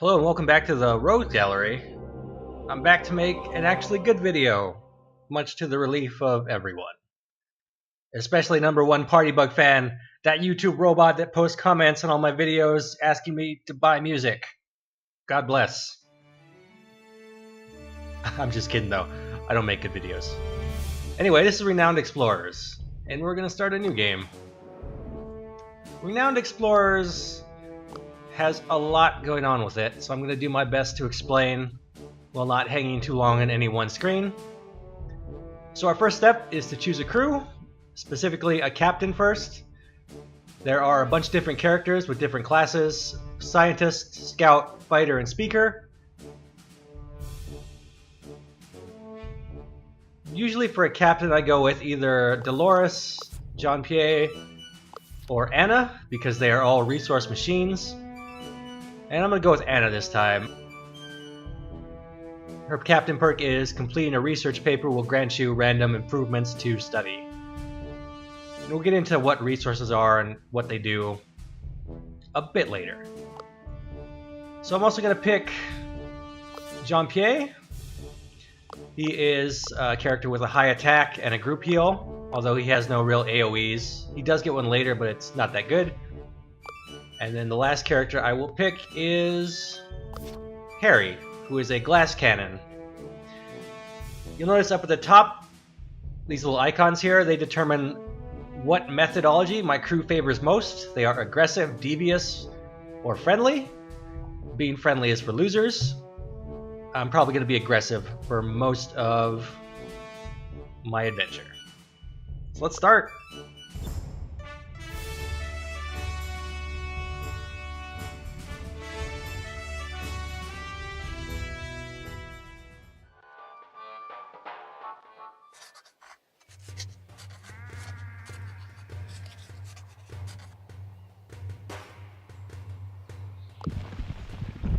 Hello and welcome back to the Rose Gallery. I'm back to make an actually good video, much to the relief of everyone. Especially number one Party Bug fan, that YouTube robot that posts comments on all my videos asking me to buy music. God bless. I'm just kidding though, I don't make good videos. Anyway, this is Renowned Explorers, and we're gonna start a new game. Renowned Explorers has a lot going on with it, so I'm going to do my best to explain while not hanging too long on any one screen. So our first step is to choose a crew, specifically a captain first. There are a bunch of different characters with different classes: scientist, scout, fighter, and speaker. Usually for a captain I go with either Dolores, Jean-Pierre, or Anna, because they are all resource machines. And I'm going to go with Anna this time. Her captain perk is completing a research paper will grant you random improvements to study. And we'll get into what resources are and what they do a bit later. So I'm also going to pick Jean-Pierre. He is a character with a high attack and a group heal, although he has no real AoEs. He does get one later, but it's not that good. And then the last character I will pick is Harry, who is a glass cannon. You'll notice up at the top, these little icons here, they determine what methodology my crew favors most. They are aggressive, devious, or friendly. Being friendly is for losers. I'm probably going to be aggressive for most of my adventure. So let's start.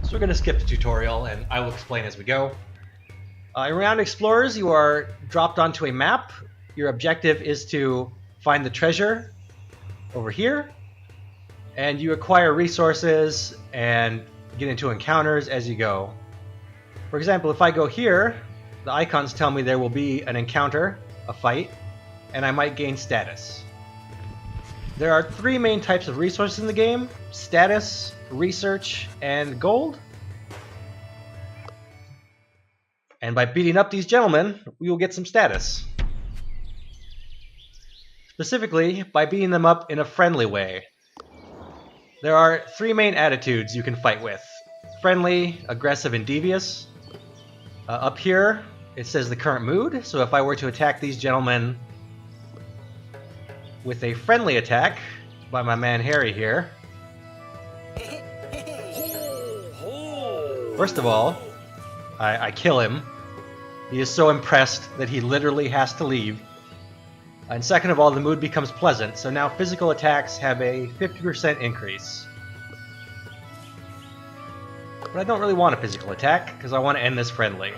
So we're going to skip the tutorial, and I will explain as we go. In Renowned Explorers, you are dropped onto a map. Your objective is to find the treasure over here, and you acquire resources and get into encounters as you go. For example, if I go here, the icons tell me there will be an encounter, a fight, and I might gain status. There are three main types of resources in the game: status, research, and gold. And by beating up these gentlemen, we will get some status. Specifically, by beating them up in a friendly way. There are three main attitudes you can fight with: friendly, aggressive, and devious. Up here, it says the current mood, so if I were to attack these gentlemen with a friendly attack by my man Harry here, first of all, I kill him. He is so impressed that he literally has to leave. And second of all, the mood becomes pleasant, so now physical attacks have a 50% increase. But I don't really want a physical attack, because I want to end this friendly.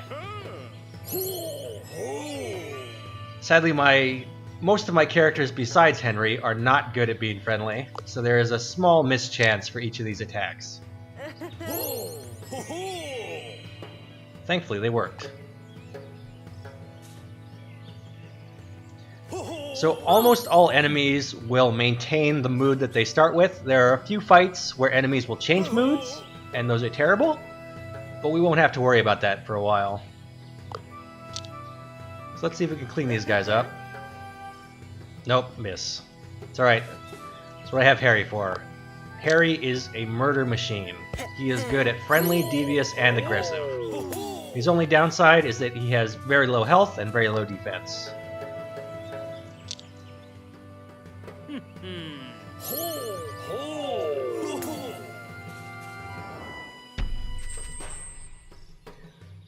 Sadly, most of my characters besides Henry are not good at being friendly, so there is a small mischance for each of these attacks. Thankfully, they worked. So almost all enemies will maintain the mood that they start with. There are a few fights where enemies will change moods, and those are terrible, but we won't have to worry about that for a while. So let's see if we can clean these guys up. Nope, miss. It's alright. That's what I have Harry for. Harry is a murder machine. He is good at friendly, devious, and aggressive. His only downside is that he has very low health and very low defense.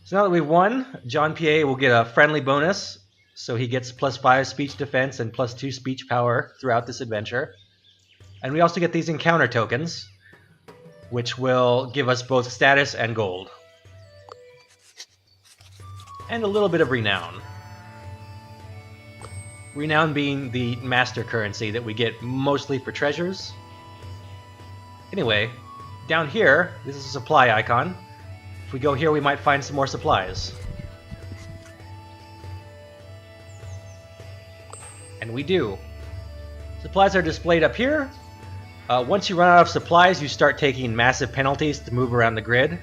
So now that we've won, Jean-Pierre will get a friendly bonus, so he gets +5 speech defense and +2 speech power throughout this adventure. And we also get these encounter tokens, which will give us both status and gold. And a little bit of renown. Renown being the master currency that we get mostly for treasures. Anyway, Down here, this is a supply icon. If we go here, we might find some more supplies. And we do. Supplies are displayed up here. Once you run out of supplies, you start taking massive penalties to move around the grid.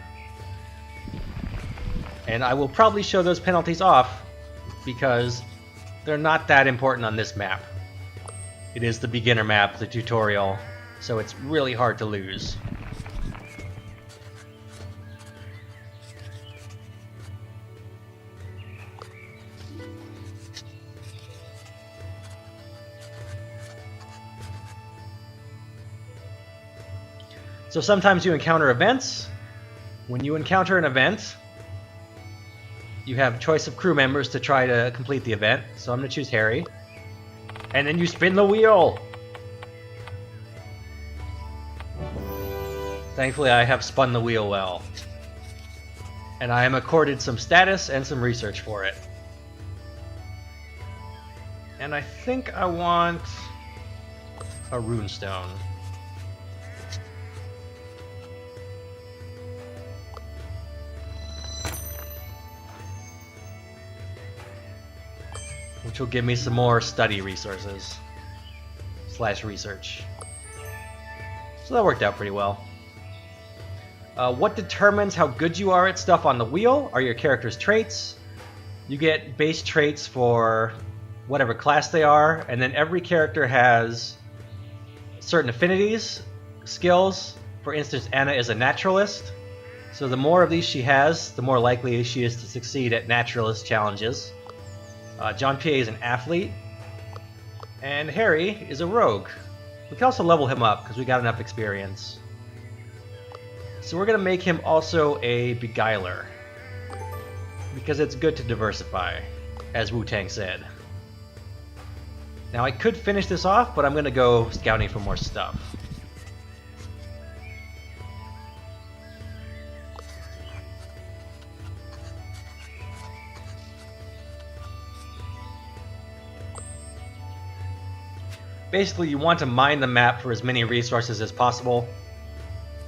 And I will probably show those penalties off because they're not that important on this map. It is the beginner map, the tutorial, so it's really hard to lose. So sometimes you encounter events. When you encounter an event, you have choice of crew members to try to complete the event. So I'm going to choose Harry. And then you spin the wheel! Thankfully I have spun the wheel well. And I am accorded some status and some research for it. And I think I want a runestone. Which will give me some more study resources / research. So that worked out pretty well. What determines how good you are at stuff on the wheel are your character's traits. You get base traits for whatever class they are, and then every character has certain affinities, skills. For instance, Anna is a naturalist, so the more of these she has, the more likely she is to succeed at naturalist challenges. John P.A. is an athlete, and Harry is a rogue. We can also level him up because we got enough experience. So we're going to make him also a beguiler, because it's good to diversify, as Wu-Tang said. Now I could finish this off, but I'm going to go scouting for more stuff. Basically, you want to mine the map for as many resources as possible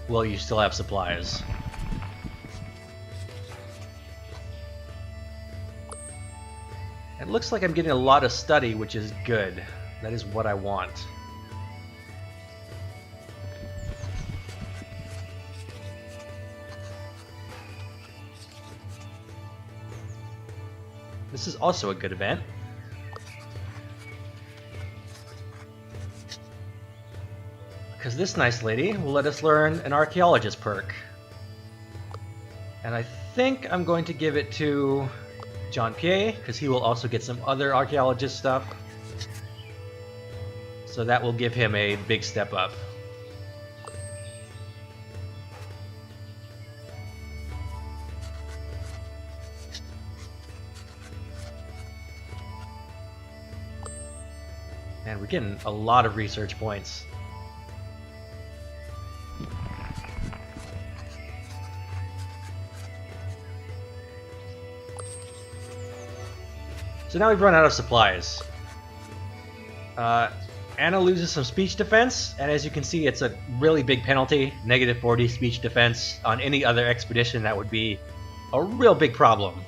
while you still have supplies. It looks like I'm getting a lot of study, which is good. That is what I want. This is also a good event. Because this nice lady will let us learn an archaeologist perk. And I think I'm going to give it to John P.A. because he will also get some other archaeologist stuff. So that will give him a big step up. And we're getting a lot of research points. So now we've run out of supplies. Anna loses some speech defense, and as you can see, it's a really big penalty. -40 speech defense. On any other expedition, that would be a real big problem.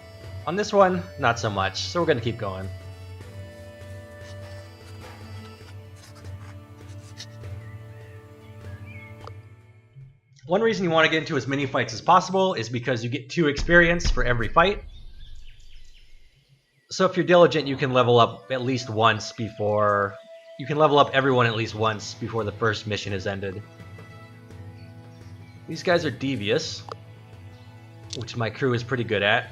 On this one, not so much, so we're going to keep going. One reason you want to get into as many fights as possible is because you get 2 experience for every fight. So if you're diligent, you can level up at least once before... You can level up everyone at least once before the first mission is ended. These guys are devious, which my crew is pretty good at.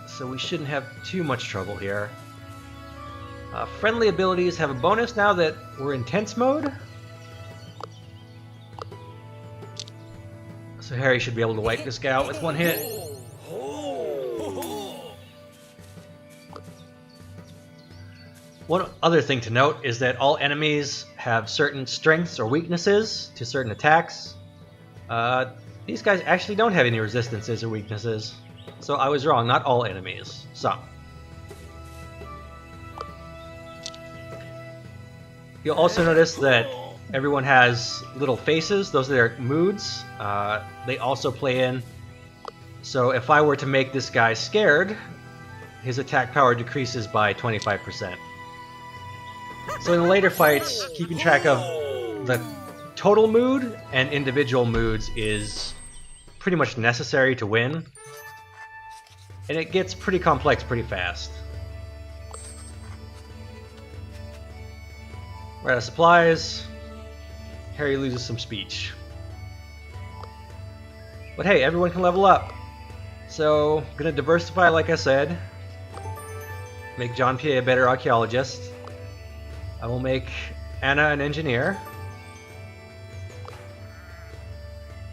So we shouldn't have too much trouble here. Friendly abilities have a bonus now that we're in tense mode. So Harry should be able to wipe this guy out with one hit. One other thing to note is that all enemies have certain strengths or weaknesses to certain attacks. These guys actually don't have any resistances or weaknesses. So I was wrong, not all enemies. Some. You'll also notice that everyone has little faces. Those are their moods. They also play in. So if I were to make this guy scared, his attack power decreases by 25%. So in the later fights, keeping track of the total mood and individual moods is pretty much necessary to win. And it gets pretty complex pretty fast. We're out of supplies. Harry loses some speech. But hey, everyone can level up. So, I'm gonna diversify like I said. Make John P. a better archaeologist. I will make Anna an engineer.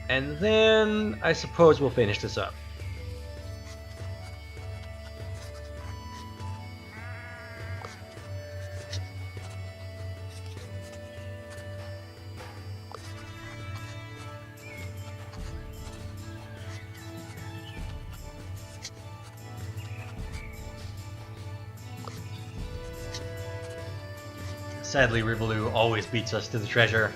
And then I suppose we'll finish this up. Sadly, Rivaloo always beats us to the treasure.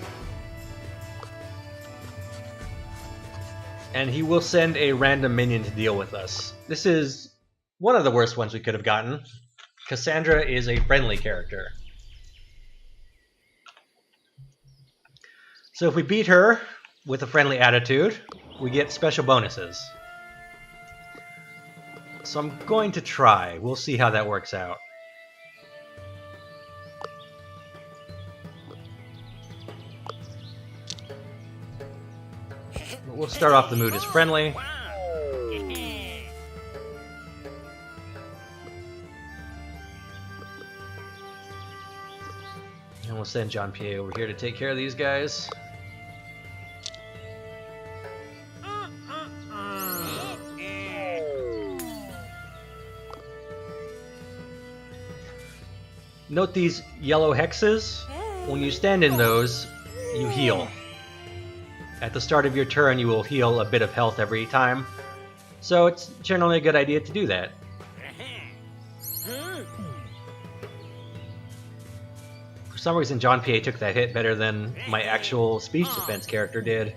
And he will send a random minion to deal with us. This is one of the worst ones we could have gotten. Cassandra is a friendly character. So if we beat her with a friendly attitude, we get special bonuses. So I'm going to try. We'll see how that works out. We'll start off the mood as friendly. And we'll send John P. over here to take care of these guys. Note these yellow hexes. When you stand in those, you heal. At the start of your turn, you will heal a bit of health every time, so it's generally a good idea to do that. For some reason, John P.A. took that hit better than my actual speech defense character did.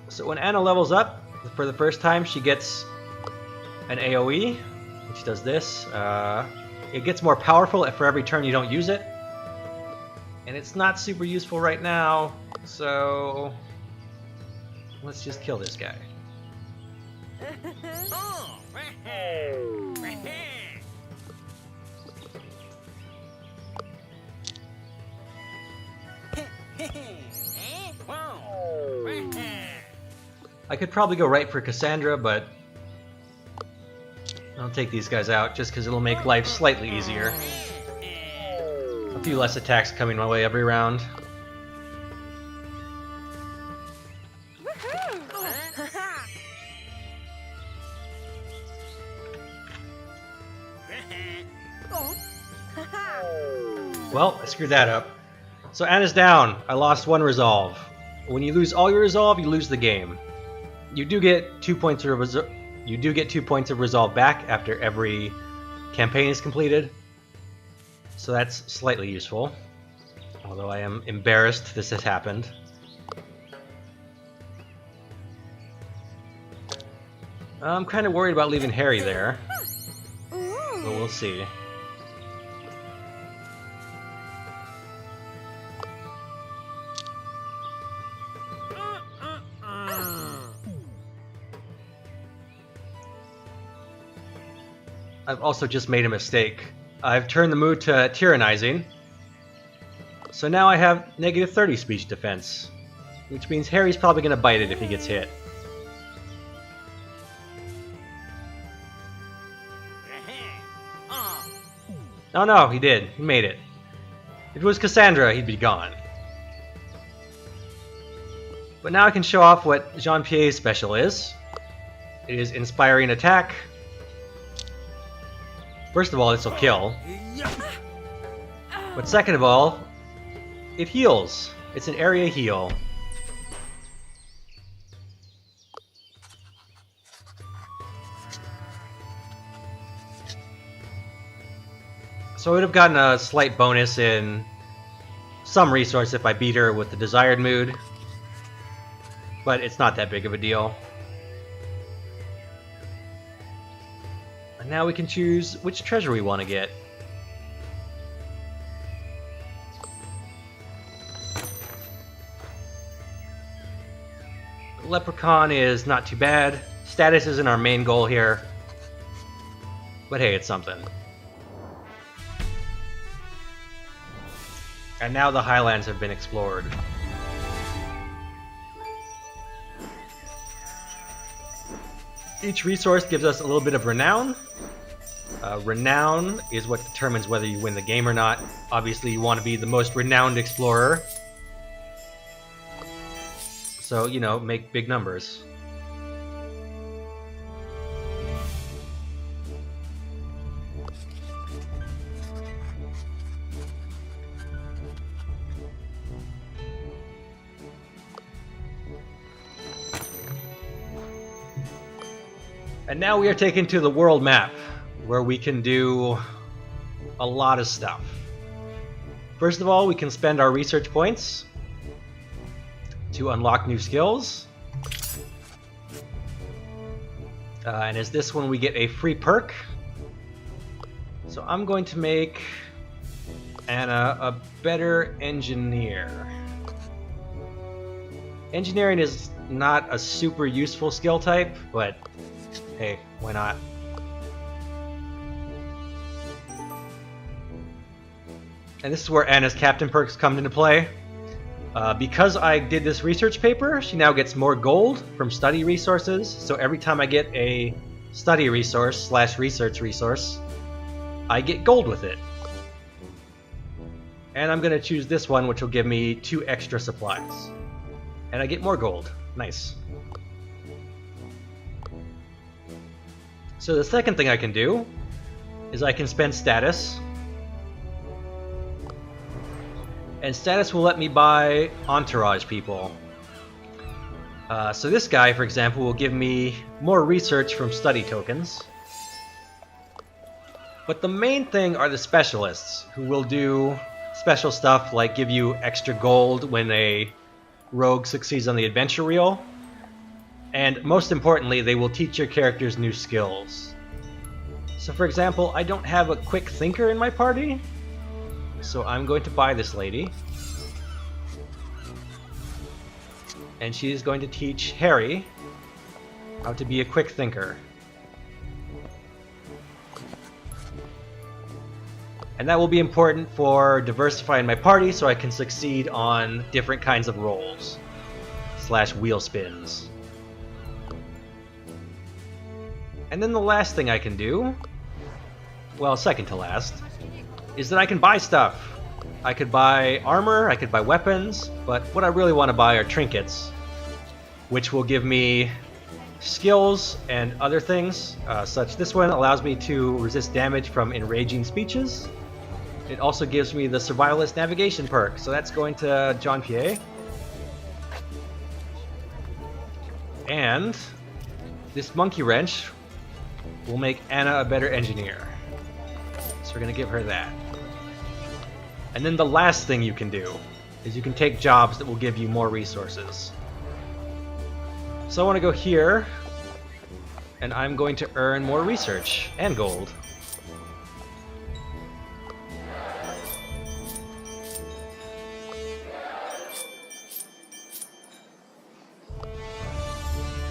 So when Anna levels up, for the first time, she gets an AoE, which does this. It gets more powerful for every turn you don't use it. And it's not super useful right now, so let's just kill this guy. I could probably go right for Cassandra, but I'll take these guys out just because it'll make life slightly easier. A few less attacks coming my way every round. Well, I screwed that up. So Anna's down. I lost one resolve. When you lose all your resolve, you lose the game. You do get 2 points of resolve. You do get 2 points of resolve back after every campaign is completed, so that's slightly useful, although I am embarrassed this has happened. I'm kind of worried about leaving Harry there, but we'll see. I've also just made a mistake. I've turned the mood to tyrannizing. So now I have negative 30 speech defense, which means Harry's probably going to bite it if he gets hit. Oh no, he did. He made it. If it was Cassandra, he'd be gone. But now I can show off what Jean-Pierre's special is. It is Inspiring Attack. First of all, this will kill. But second of all, it heals. It's an area heal. So I would have gotten a slight bonus in some resource if I beat her with the desired mood, but it's not that big of a deal. And now we can choose which treasure we want to get. Leprechaun is not too bad. Status isn't our main goal here, but hey, it's something. And now the Highlands have been explored. Each resource gives us a little bit of renown. Renown is what determines whether you win the game or not. Obviously, you want to be the most renowned explorer. So, you know, make big numbers. And now we are taken to the world map, where we can do a lot of stuff. First of all, we can spend our research points to unlock new skills. And as this one, we get a free perk. So I'm going to make Anna a better engineer. Engineering is not a super useful skill type, but hey, why not? And this is where Anna's captain perks come into play. Because I did this research paper, she now gets more gold from study resources. So every time I get a study resource / research resource, I get gold with it. And I'm going to choose this one, which will give me 2 extra supplies. And I get more gold. Nice. So the second thing I can do is I can spend status. And status will let me buy entourage people. So this guy, for example, will give me more research from study tokens. But the main thing are the specialists, who will do special stuff like give you extra gold when a rogue succeeds on the adventure reel. And most importantly, they will teach your characters new skills. So for example, I don't have a quick thinker in my party, so I'm going to buy this lady. And she is going to teach Harry how to be a quick thinker. And that will be important for diversifying my party so I can succeed on different kinds of rolls / wheel spins. And then the last thing I can do, well, second to last, is that I can buy stuff. I could buy armor, I could buy weapons, but what I really want to buy are trinkets, which will give me skills and other things, such this one allows me to resist damage from enraging speeches. It also gives me the survivalist navigation perk, so that's going to John Pierre. And this monkey wrench will make Anna a better engineer. So we're going to give her that. And then the last thing you can do is you can take jobs that will give you more resources. So I want to go here, and I'm going to earn more research and gold.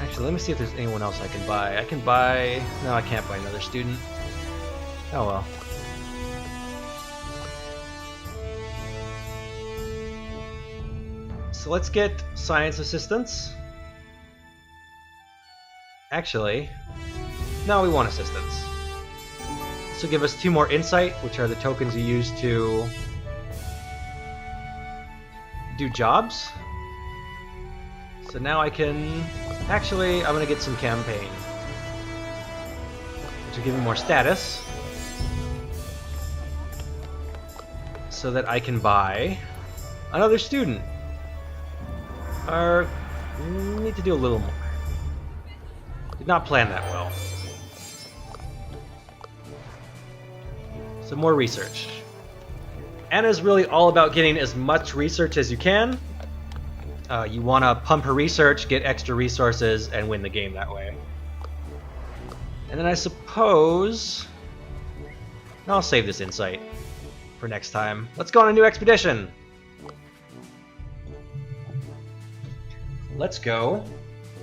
Actually, let me see if there's anyone else I can buy. I can buy... No, I can't buy another student. Oh well. So let's get science assistants. Actually, no, we want assistants. This will give us 2 more insight, which are the tokens you use to do jobs. So now I can... Actually, I'm going to get some campaign, which will give me more status. so that I can buy another student. Or need to do a little more. Did not plan that well. Some more research. Anna's really all about getting as much research as you can. You want to pump her research, get extra resources, and win the game that way. And then I suppose I'll save this insight for next time. Let's go on a new expedition. Let's go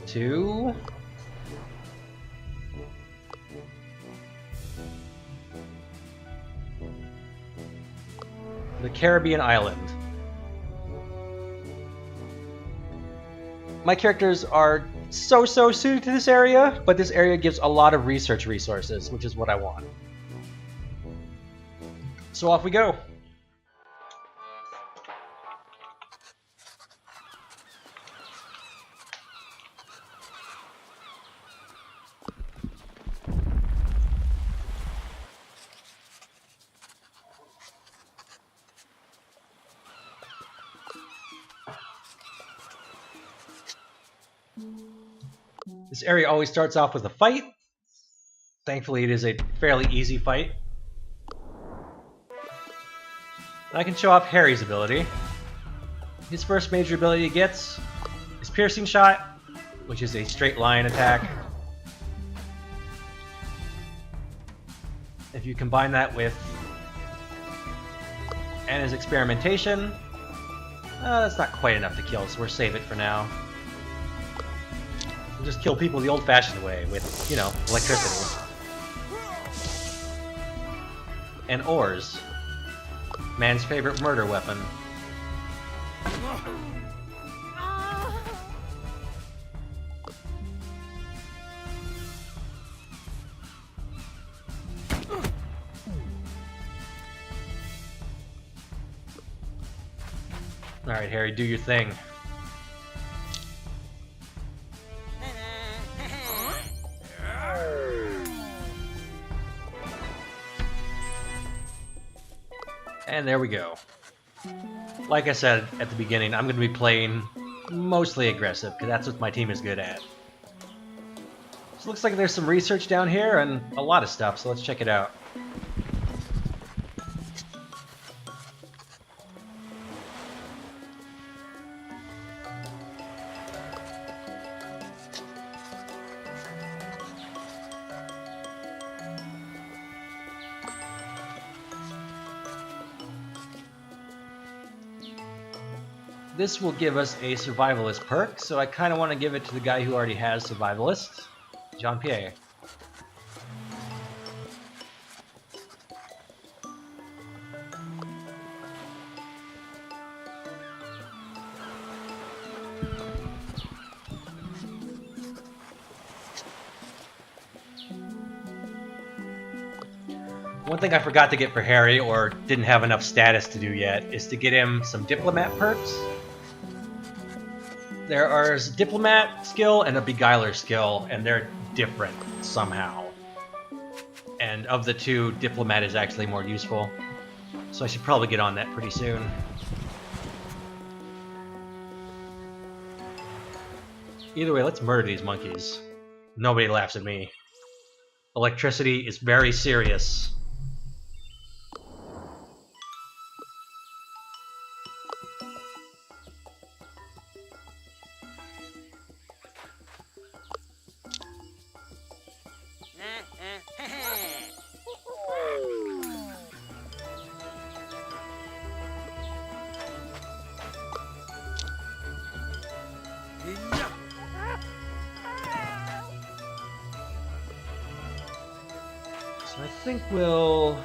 to the Caribbean island. My characters are so suited to this area, but this area gives a lot of research resources, which is what I want. So off we go. This area always starts off with a fight. Thankfully, it is a fairly easy fight. And I can show off Harry's ability. His first major ability he gets is Piercing Shot, which is a straight line attack. If you combine that with Anna's Experimentation, that's not quite enough to kill, so we'll save it for now. We'll just kill people the old-fashioned way with, you know, electricity. And ores. Man's favorite murder weapon. Alright, Harry, do your thing. And there we go. Like I said at the beginning, I'm going to be playing mostly aggressive, because that's what my team is good at. So it looks like there's some research down here, and a lot of stuff, so let's check it out. This will give us a Survivalist perk, so I kind of want to give it to the guy who already has Survivalist, Jean-Pierre. One thing I forgot to get for Harry, or didn't have enough status to do yet, is to get him some Diplomat perks. There are a Diplomat skill and a Beguiler skill, and they're different somehow. And of the two, Diplomat is actually more useful. So I should probably get on that pretty soon. Either way, let's murder these monkeys. Nobody laughs at me. Electricity is very serious. So I think we'll...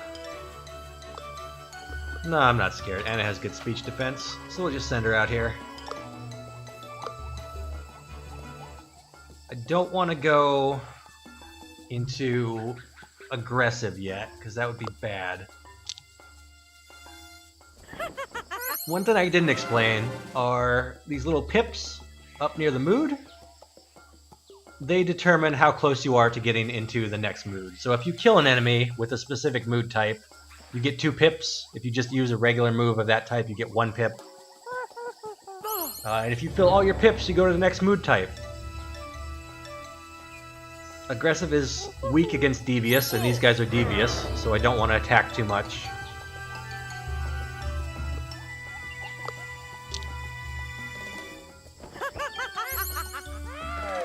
No, I'm not scared. Anna has good speech defense, so we'll just send her out here. I don't want to go into aggressive yet, because that would be bad. One thing I didn't explain are these little pips up near the mood. They determine how close you are to getting into the next mood. So if you kill an enemy with a specific mood type, You get 2 pips. If you just use a regular move of that type, you get 1 pip. And if you fill all your pips, you go to the next mood type. Aggressive is weak against devious, and these guys are devious, so I don't want to attack too much.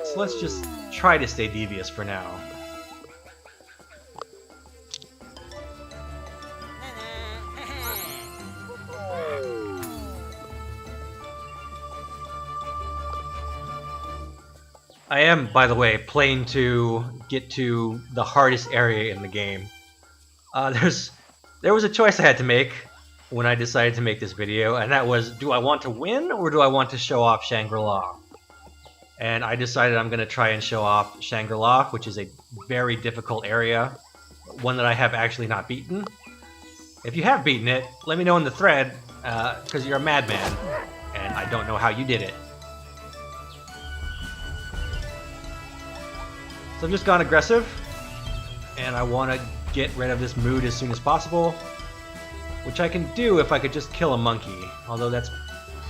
So let's just try to stay devious for now. I am, by the way, playing to get to the hardest area in the game. There was a choice I had to make when I decided to make this video, and that was, do I want to win or do I want to show off Shangri-La? And I decided I'm going to try and show off Shangri-La, which is a very difficult area, one that I have actually not beaten. If you have beaten it, let me know in the thread, because you're a madman, and I don't know how you did it. So I've just gone aggressive, and I want to get rid of this mood as soon as possible, which I can do if I could just kill a monkey, although that's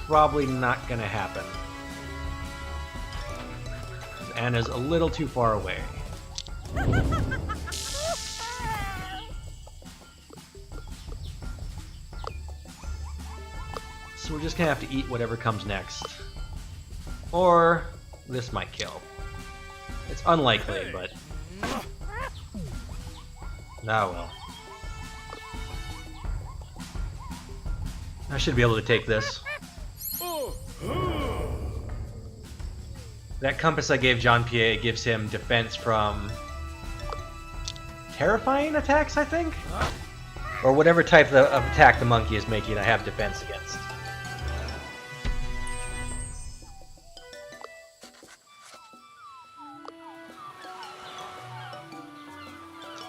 probably not going to happen. Anna's a little too far away. So we're just going to have to eat whatever comes next. Or this might kill. It's unlikely, but... ah well. I should be able to take this. That compass I gave Jean-Pierre gives him defense from... terrifying attacks, I think? Or whatever type of attack the monkey is making, I have defense against.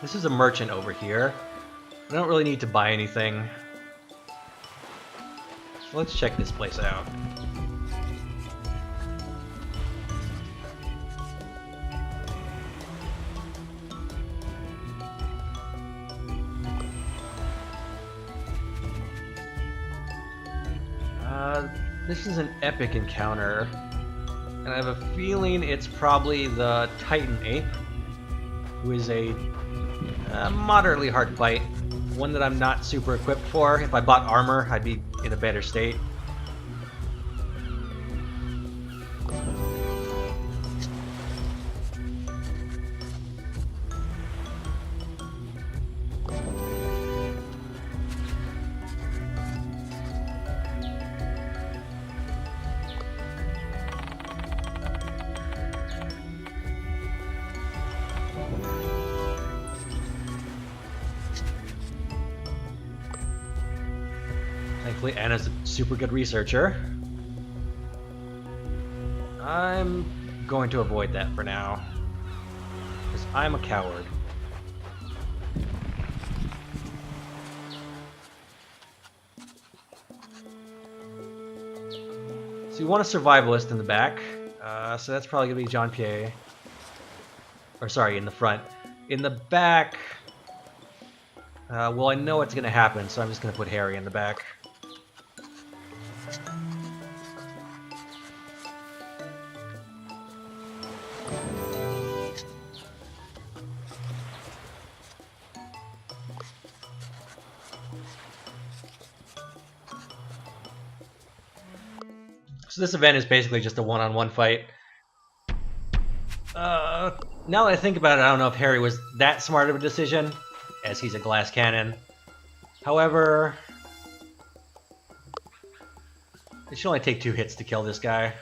This is a merchant over here. I don't really need to buy anything. So let's check this place out. This is an epic encounter, and I have a feeling it's probably the Titan Ape, who is a moderately hard fight, one that I'm not super equipped for. If I bought armor, I'd be in a better state. Thankfully, Anna's a super good researcher. I'm going to avoid that for now, because I'm a coward. So you want a survivalist in the back, so that's probably going to be Jean-Pierre. Or sorry, in the front. In the back, well, I know what's going to happen, so I'm just going to put Harry in the back. So this event is basically just a one-on-one fight. Now that I think about it, I don't know if Harry was that smart of a decision, as he's a glass cannon. However, it should only take 2 hits to kill this guy.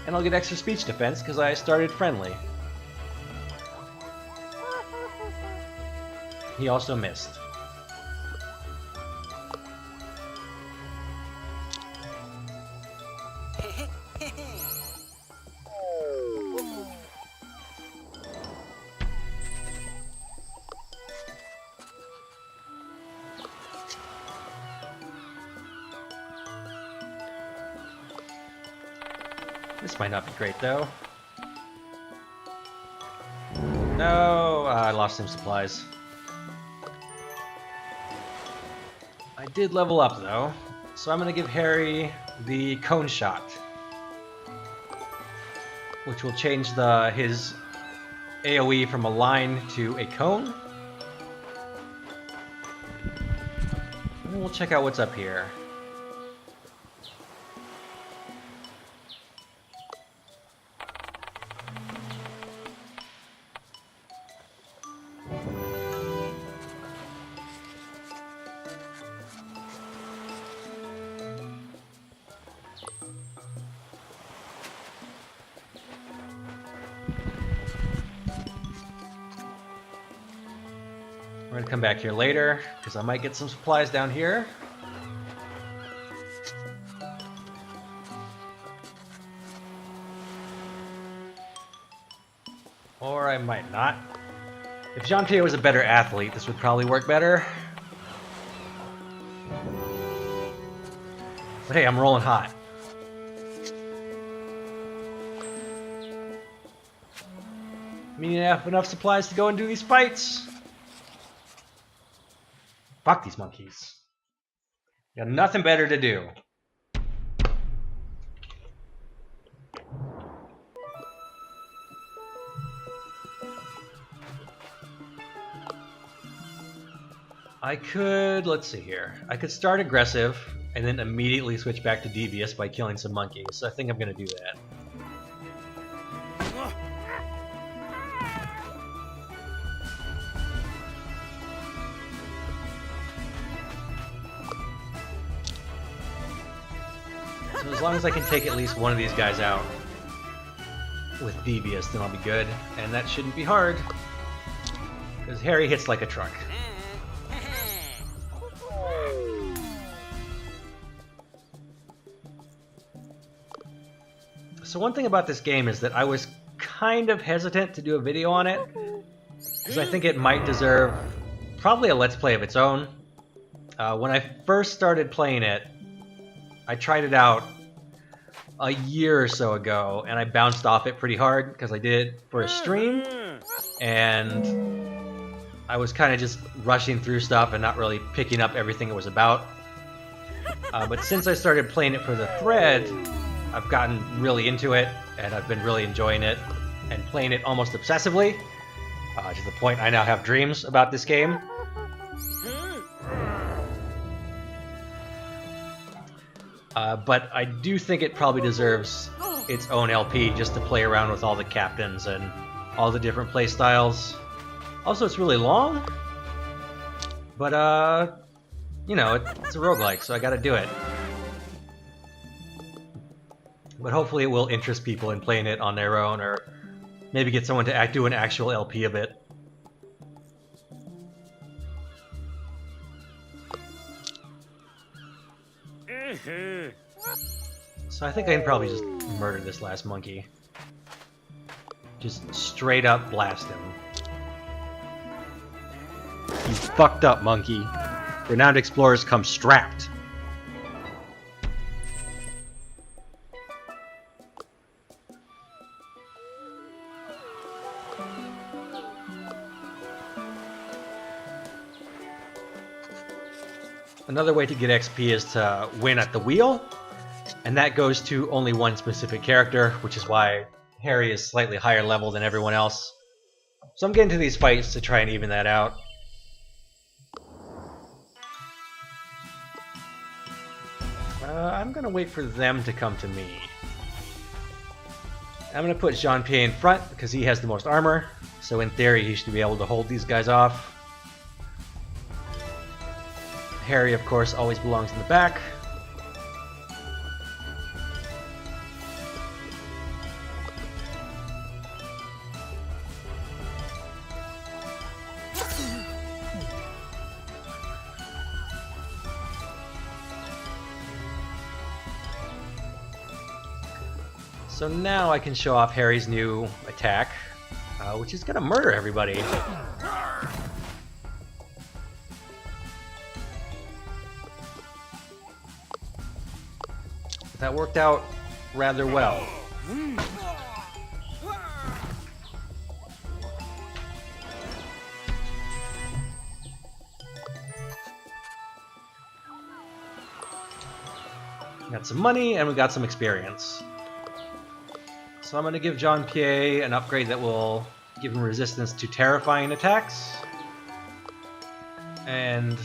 And I'll get extra speech defense because I started friendly. He also missed. This might not be great, though. No, I lost some supplies. I did level up, though, so I'm going to give Harry the cone shot, which will change his AoE from a line to a cone. And we'll check out what's up here. We're gonna come back here later, because I might get some supplies down here. Or I might not. If Jean-Pierre was a better athlete, this would probably work better. But hey, I'm rolling hot. I mean, enough supplies to go and do these fights. Fuck these monkeys. Got nothing better to do. I could, let's see here. I could start aggressive and then immediately switch back to devious by killing some monkeys. So I think I'm gonna do that. So as long as I can take at least one of these guys out with devious, then I'll be good. And that shouldn't be hard, because Harry hits like a truck. So one thing about this game is that I was kind of hesitant to do a video on it, because I think it might deserve probably a Let's Play of its own. When I first started playing it, I tried it out a year or so ago, and I bounced off it pretty hard because I did it for a stream, and I was kind of just rushing through stuff and not really picking up everything it was about. But since I started playing it for the thread, I've gotten really into it, and I've been really enjoying it, and playing it almost obsessively, to the point I now have dreams about this game. But I do think it probably deserves its own LP just to play around with all the captains and all the different play styles. Also, it's really long, but you know, it's a roguelike, so I gotta do it. But hopefully it will interest people in playing it on their own, or maybe get someone to do an actual LP of it. So I think I can probably just murder this last monkey. Just straight up blast him. You fucked up, monkey. Renowned explorers come strapped. Another way to get XP is to win at the wheel, and that goes to only one specific character, which is why Harry is slightly higher level than everyone else. So I'm getting to these fights to try and even that out. I'm gonna wait for them to come to me. I'm gonna put Jean-Pierre in front because he has the most armor, so in theory he should be able to hold these guys off. Harry, of course, always belongs in the back. So now I can show off Harry's new attack, which is gonna murder everybody. That worked out rather well. Got some money and we got some experience. So I'm going to give Jean-Pierre an upgrade that will give him resistance to terrifying attacks. And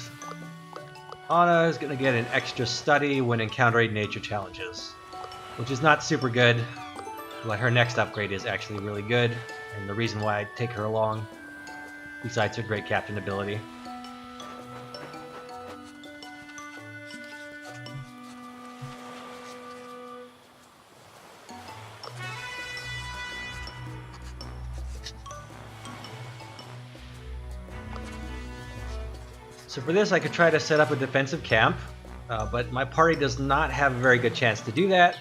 Anna is going to get an extra study when encountering nature challenges, which is not super good, but her next upgrade is actually really good, and the reason why I take her along, besides her great captain ability. So for this I could try to set up a defensive camp, but my party does not have a very good chance to do that,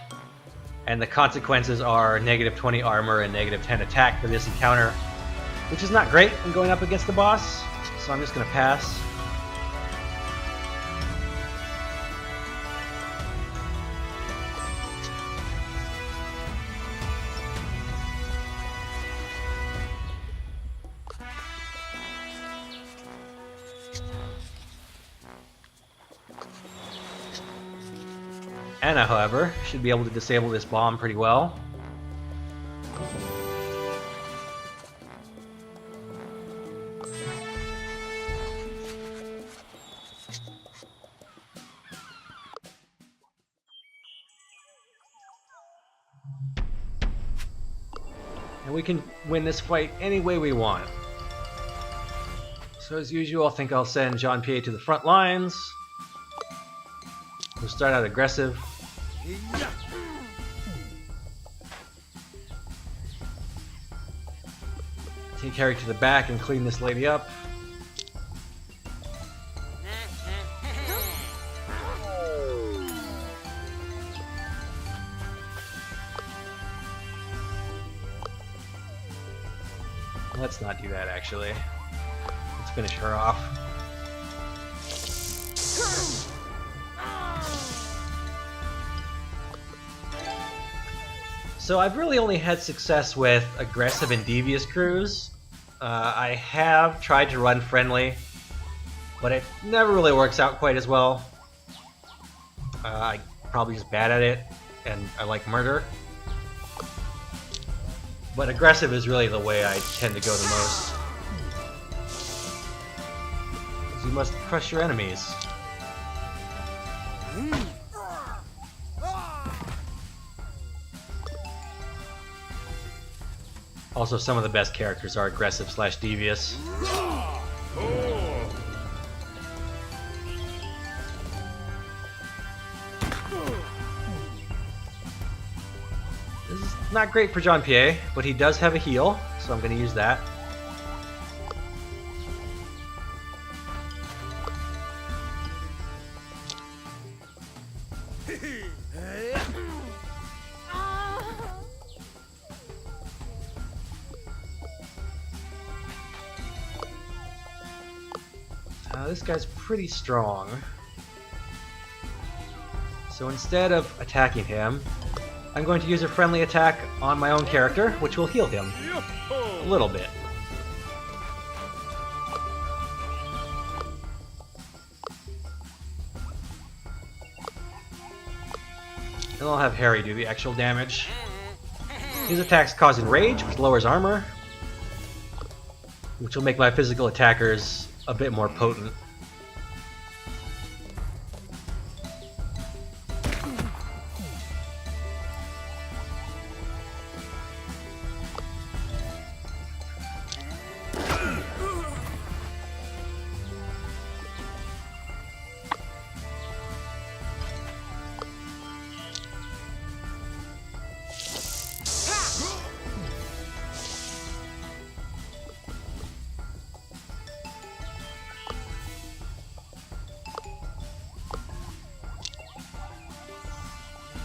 and the consequences are negative 20 armor and negative 10 attack for this encounter, which is not great when going up against the boss, so I'm just going to pass. Anna, however, should be able to disable this bomb pretty well. And we can win this fight any way we want. So as usual, I think I'll send Jean-Pierre to the front lines. We'll start out aggressive. Take Harry to the back and clean this lady up. Let's not do that, actually. Let's finish her off. So I've really only had success with aggressive and devious crews. I have tried to run friendly, but it never really works out quite as well. I'm probably just bad at it, and I like murder. But aggressive is really the way I tend to go the most. You must crush your enemies. Also, some of the best characters are aggressive/devious. This is not great for Jean-Pierre, but he does have a heal, so I'm going to use that. This guy's pretty strong. So instead of attacking him, I'm going to use a friendly attack on my own character, which will heal him a little bit. And I'll have Harry do the actual damage. His attacks cause enrage, which lowers armor, which will make my physical attackers a bit more potent.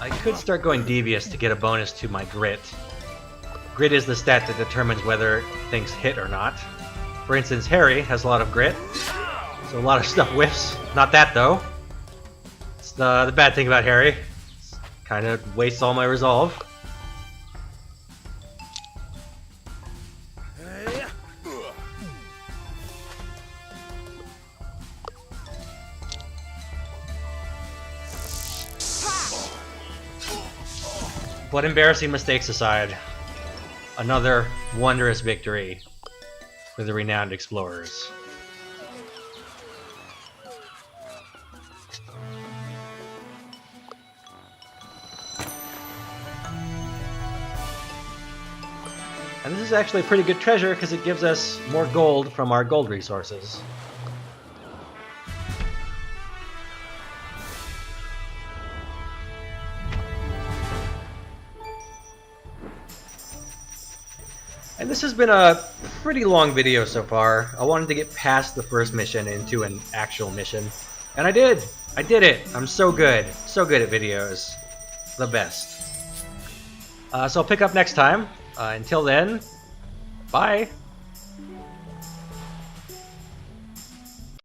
I could start going devious to get a bonus to my grit. Grit is the stat that determines whether things hit or not. For instance, Harry has a lot of grit, so a lot of stuff whiffs. Not that though. It's the bad thing about Harry. Kind of wastes all my resolve. But embarrassing mistakes aside, another wondrous victory for the renowned explorers. And this is actually a pretty good treasure because it gives us more gold from our gold resources. And this has been a pretty long video so far. I wanted to get past the first mission into an actual mission. And I did! I did it! I'm so good. So good at videos. The best. So I'll pick up next time. Until then, bye!